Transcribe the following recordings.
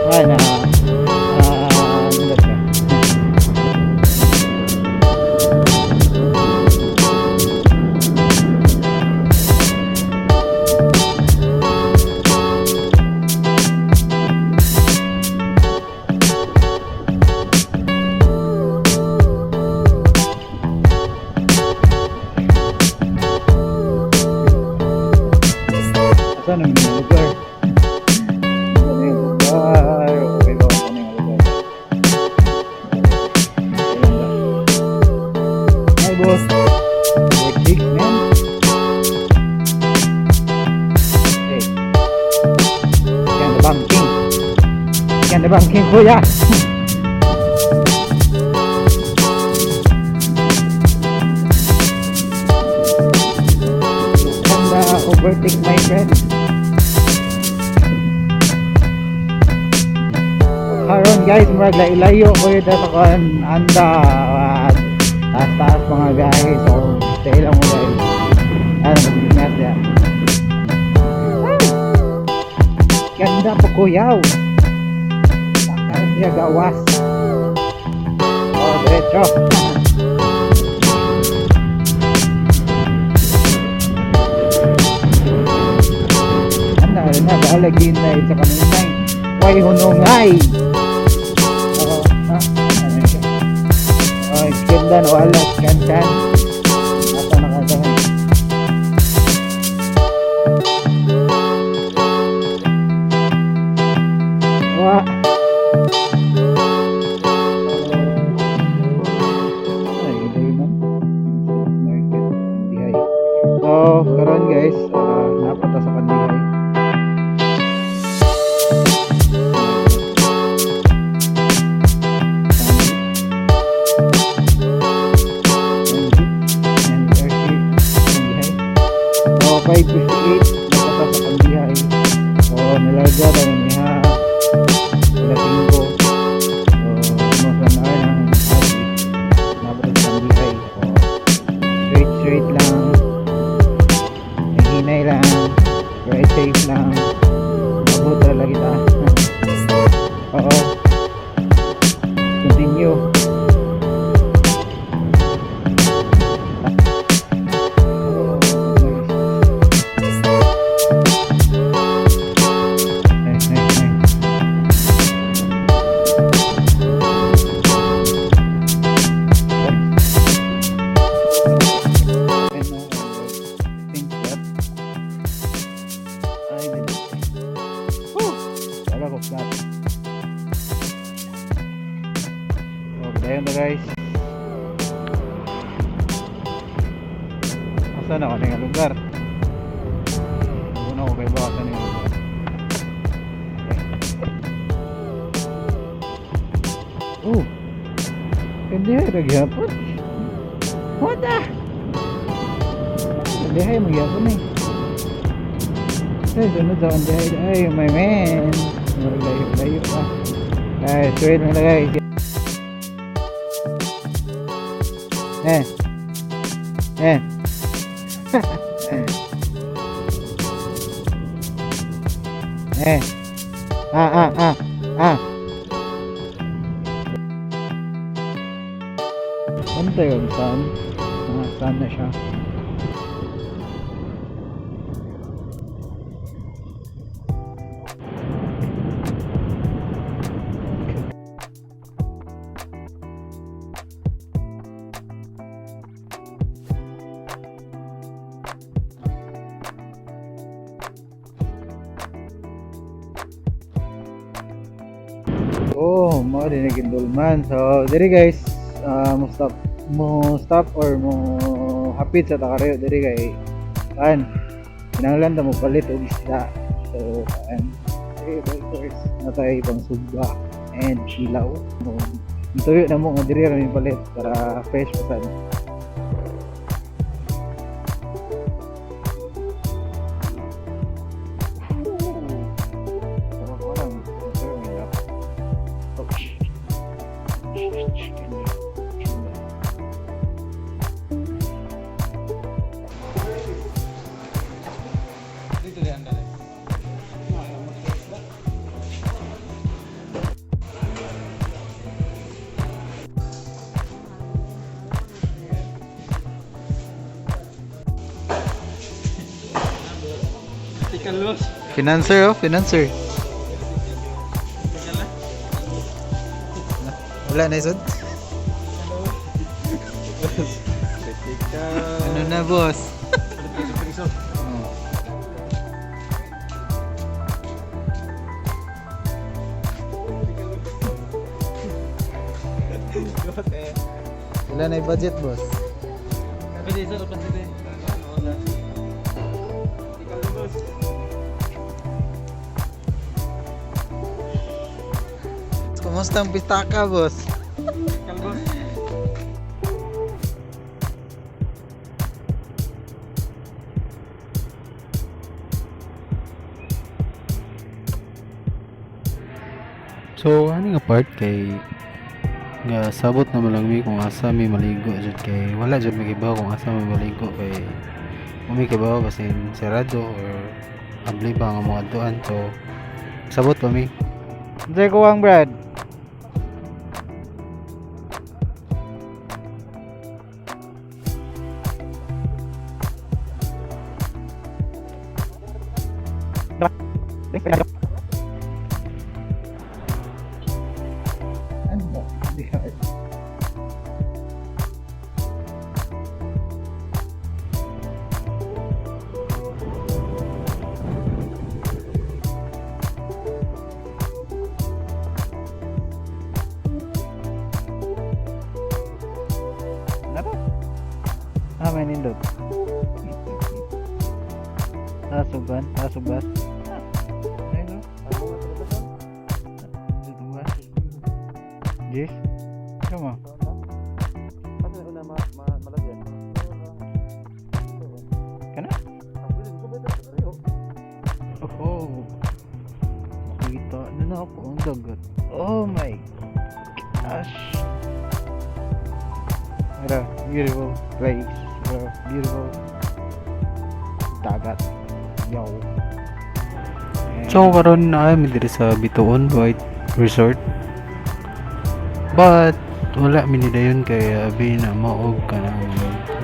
Ay na nilad ka. Saan ang mga lugar? Saan yung lugar? Okay ba? Saan yung lugar? Hi boss! Like big man? Hey! Yan the banking! Yan the banking kuya! Ganda overtake my friend! Karon guys, murag layo ko yun dito kan anda taas mga guys, so stay lang mo guys. Ano mag-ingat yan. Ganda po kuyaw. Takal siya gawas. Diretso. Anda na baalagin na sa kaninay. Way hunungay. Ganda no alas kan apa nakagahay wah ay ganda man market Kandihay. So karon guys napata sa Kandihay. So 5:58 napata sa Kandihay. So nilarga na niya lating ko. So mas na ng hali napata sa Kandihay. So straight lang, hinay lang, right safe lang, mabuta lagi ta. Oo, continue. Ayan na guys. Asan ako na yung lugar? Una ko kayo ba asan yung lugar? Oh, Kandihay nagyapon. What the? Kandihay magyapon eh. Ay, sunod sa Kandihay. Ay, my man. Layo pa. Ay, straight mo na guys. Eh. Ano yun? Saan? Saan na siya? Oh, mo din nagindulman. So, diri guys, mo stop or mo hapit sa takareo diri kay kan kinahanglan ta mo palit og isda. So, first natay pang sugba and ilaw. Tuyo na mo nga diri ra mi palit para fresh pa sad. Financer oh, financer. Wala na isod. Ano na boss? Wala na yung budget boss. Kumusta ang pistaka boss? So ano nga part kay nga sabot na malangmi kung asa may maligo jud kay wala jud magibaw kung asa may maligo kay may kibaw basin sarado or abli ba nga mga duan so sabot pa mi. Jay kuwang Brad. May nindot. Tasuban, tasubat. Ayun no. Tasubat. Yes. Kamo. Kana? Oh. Makita na ako ang dagat. Oh my gosh. What a beautiful place. Beautiful dagat. Yo. So karon na mi diri sa Bituon White Resort. But wala mi ni dayon kay abi na maog ka nang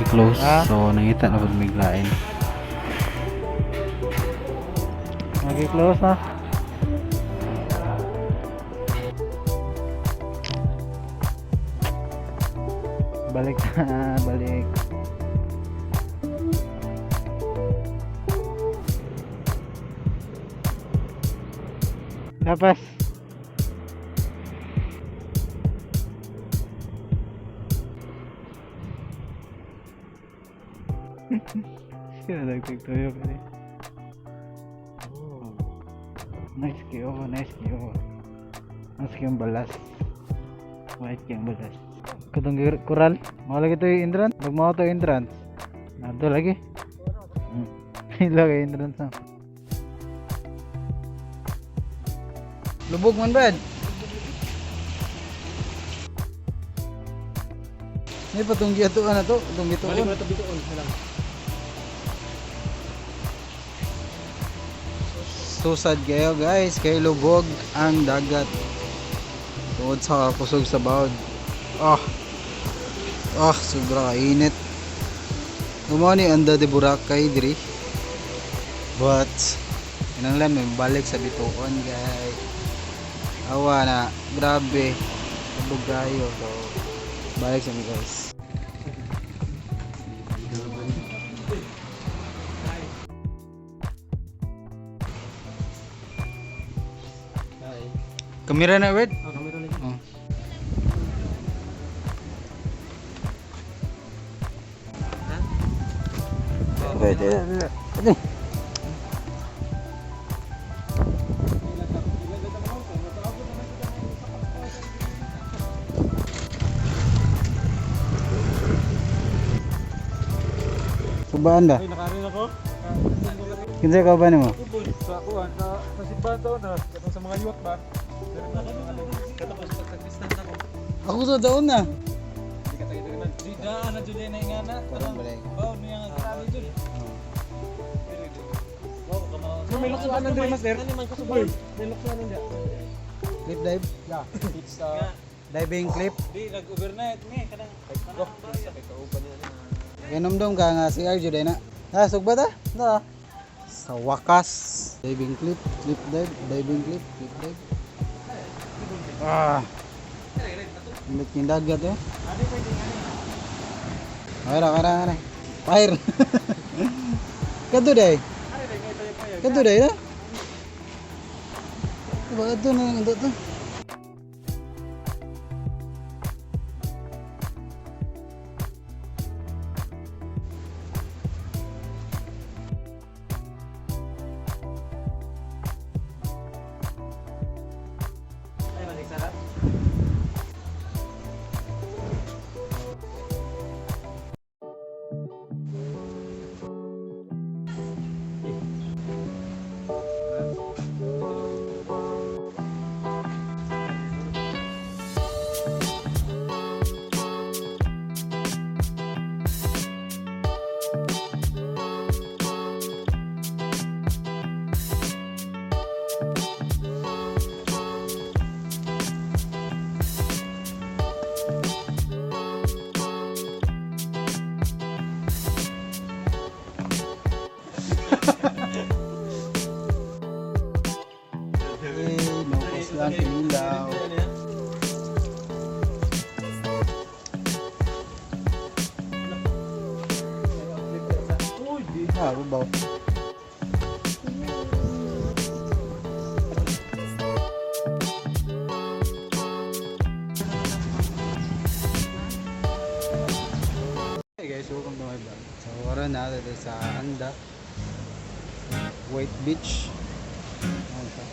gi-close so nangita na pud miglain. Nagi-close na. Balik na, balik. Dapat sila nagtagtayo ka rin. Nice kayo, nice kayo. Nice kayong balas. White kayong balas. Katong kural, mawala ito yung entrance. Pag mawala ito yung entrance, nato lagi. Ilagay entrance na. Lubog man Brad. May patong giyatuan na to, patong giyatuan. Balik mo na to bituon, halang. Susad kayo guys, kay lubog ang dagat. Tuod sa kusog sa bawd. Sobra kainit. Gumawa ni anda de Boracay diri. But inanglan may balik sa bituon guys. Awa na, grabe. Lubog kayo. So balik sa mi guys. Kamera na Red? Kamera na. Subaan ba? Ay, nakarin ako. Kinsa ka ba nimo? Sa kuan, sa simbahan daw na, katong sa mga yuwak ba? Ako to daon na. Hindi ka tayo naman. Di daan na dyan na ingana. Parang balik. Bawo niya nga grabe dyan. May luksuan na dyan, master. May luksuan na dyan. Clip dive? Yeah, it's Diving clip? di nag-overnight ni kanang go. Sa kauban niya. Inom dong ka nga si Arjo day na. Ha, sugba ta? Na. Sa wakas, diving clip, clip dive, diving clip, clip dive. Limit yung dagat eh. Kara. Fire. Kadto day. Kadto day na. Kadto na yung to. Naupos lang kinilaw. Babaw. Hey guys, welcome to my vlog. So, wala na dito sa Anda White Beach. Ano ito?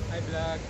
Hi vlog.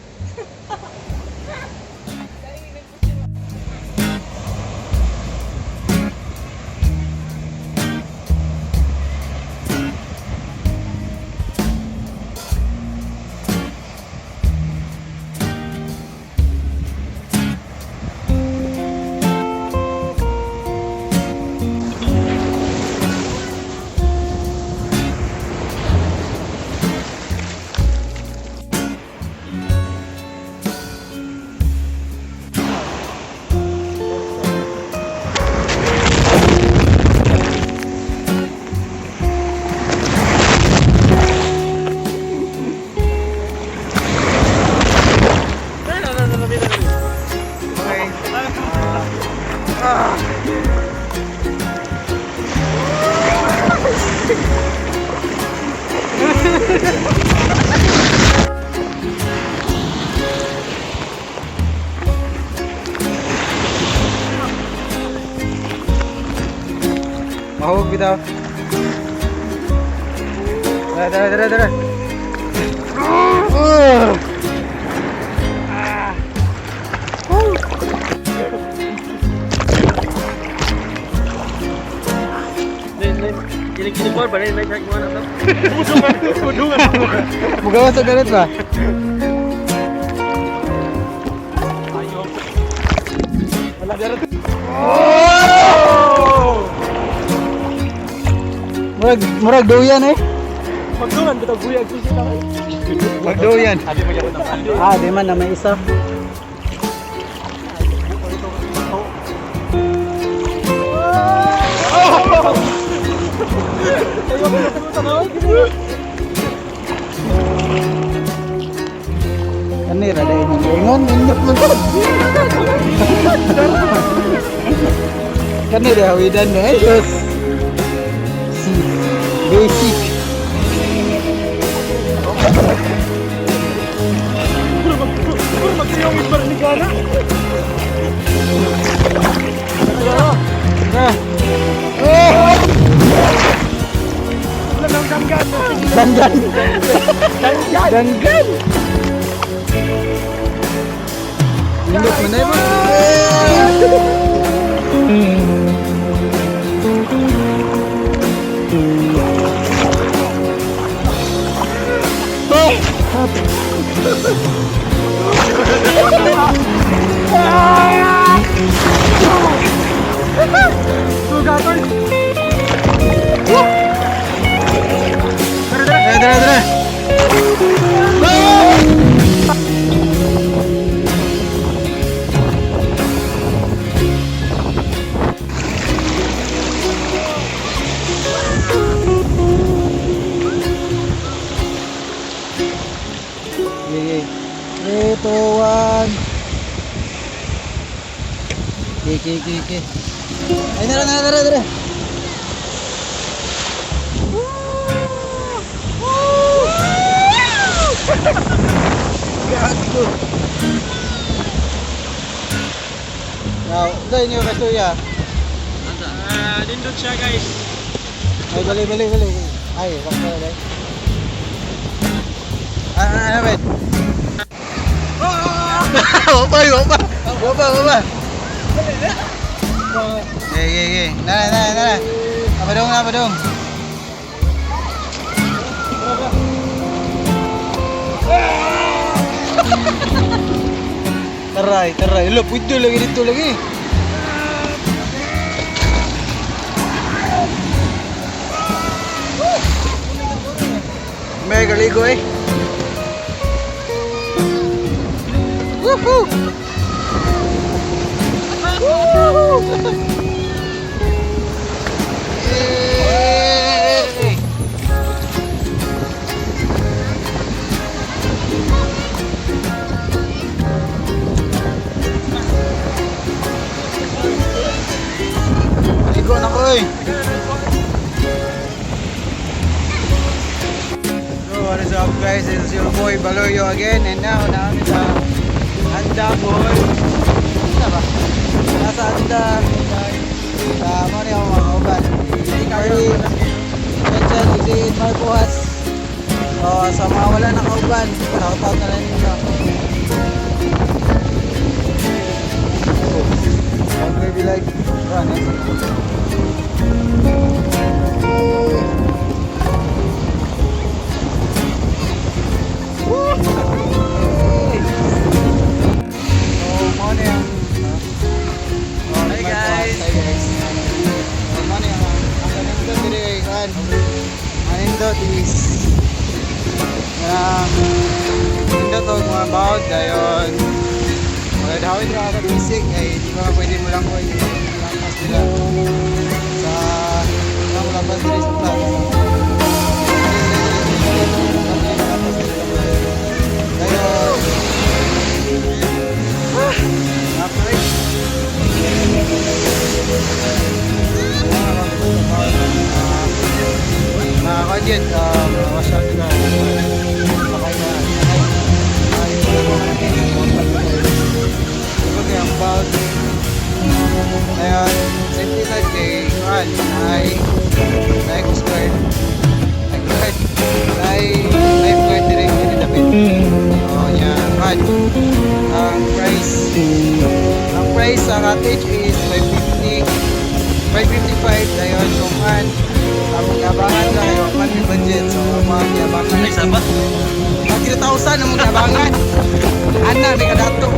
Mahawag bitaw. Tara. Kinig mo ba rin may check mo na to? Budungan. Magawa sa ganit ba? Ayo. Wala darat. Murag doyan eh. Magdungan bitaw buyag susi na kay. Magdoyan. Adi mo gyud ang andi. Di man na may isa. Kanira dahil ingon indot mo gud. Kanira hawidan na eh. Basic. Puro magsiyong isbar ni Gana. Dandan. Indot mo na yun. Tara. Okay. Ay, tara. Gago. Now, dahil nyo kasuya. Nindot siya guys. Ay, bali. Ay, sakto na dahil. Ano, Ben? Wapa. Okay. Nara. Abadong. Taray. Lo, pwede lagi dito lagi. May galigo eh. Woohoo! Yay! Maligo na ko eh. What is up guys, this is your boy Baloyo again, and now namin sa Anda boy. Ano ba? Nasa Anda sa mga ako mga kauban. Mention si Marcos. So sa mga wala na kauban, shoutout na lang nila. Maybe like Hi guys. Manindot is nindot o mga bawd dayon magdahawin ka sa basic ay di ba pwede mo lang ko lakas nila sa lapas nila sa plan dayon after budget masyal na sakay ang bawd ngayon safety light kay ay Coast Guard ay lifeguard direct dinidapit yan ang price sa cottage is 555 dayon kung among yabangan na kayo man yung budget so among yabangan na isa ba? 3,000 among yabangan ana may kadato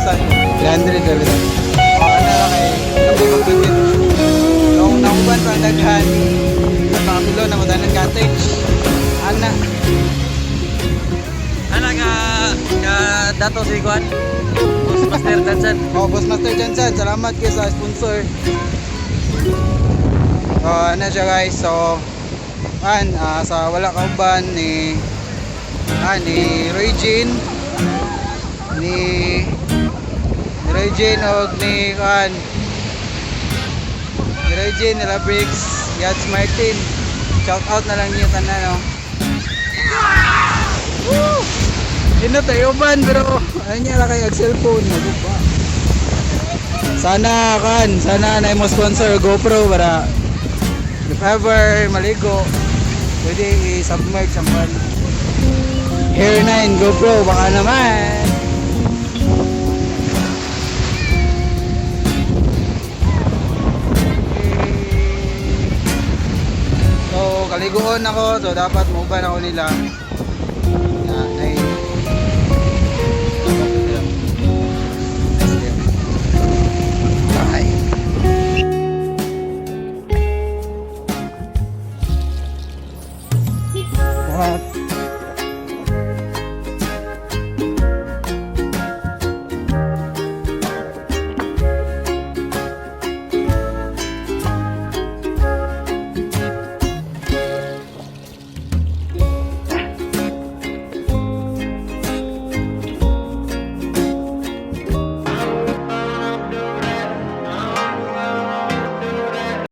300 ulit ana lang kay kami mag-budget nung nauban pa ang daghan sa pakapilo na madalang cottage ana ka dato si Juan Boss Master Jansan Boss Master Jansan salamat kayo sa sponsor. Ano siya guys, so sa wala kauban ni Regine og ni Regine nila Briggs Yads Martin, shout out na lang niyo tanan no. Ino tayo ban pero anya ra kay cellphone sana na mo sponsor GoPro para if ever maligo pwede i-submerge ang Hair 9 GoPro baka naman. So kaliguon ako so dapat mauban ako nila